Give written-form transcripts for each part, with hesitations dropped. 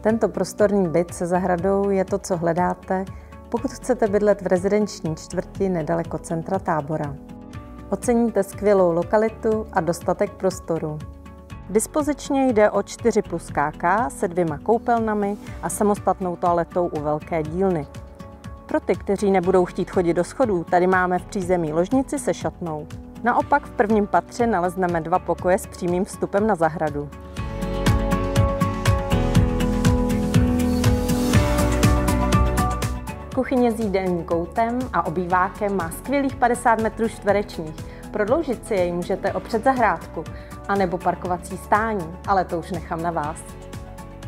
Tento prostorný byt se zahradou je to, co hledáte, pokud chcete bydlet v rezidenční čtvrti nedaleko centra Tábora. Oceníte skvělou lokalitu a dostatek prostoru. Dispozičně jde o 4+ KK se 2 koupelnami a samostatnou toaletou u velké dílny. Pro ty, kteří nebudou chtít chodit do schodů, tady máme v přízemí ložnici se šatnou. Naopak v prvním patře nalezneme 2 pokoje s přímým vstupem na zahradu. Kuchyně s jídelním koutem a obývákem má skvělých 50 m². Prodloužit si jej můžete o předzahrádku anebo parkovací stání, ale to už nechám na vás.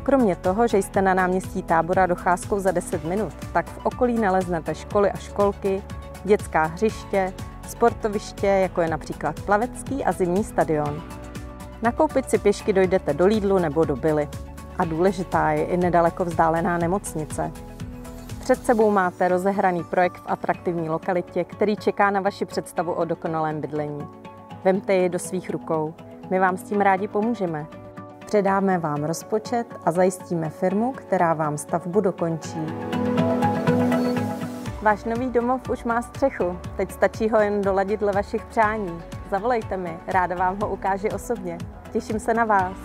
Kromě toho, že jste na náměstí Tábora docházkou za 10 minut, tak v okolí naleznete školy a školky, dětská hřiště, sportoviště, jako je například plavecký a zimní stadion. Nakoupit si pěšky dojdete do Lidlu nebo do Billy. A důležitá je i nedaleko vzdálená nemocnice. Před sebou máte rozehraný projekt v atraktivní lokalitě, který čeká na vaši představu o dokonalém bydlení. Vemte ji do svých rukou. My vám s tím rádi pomůžeme. Předáme vám rozpočet a zajistíme firmu, která vám stavbu dokončí. Váš nový domov už má střechu. Teď stačí ho jen doladit dle vašich přání. Zavolejte mi, ráda vám ho ukáži osobně. Těším se na vás.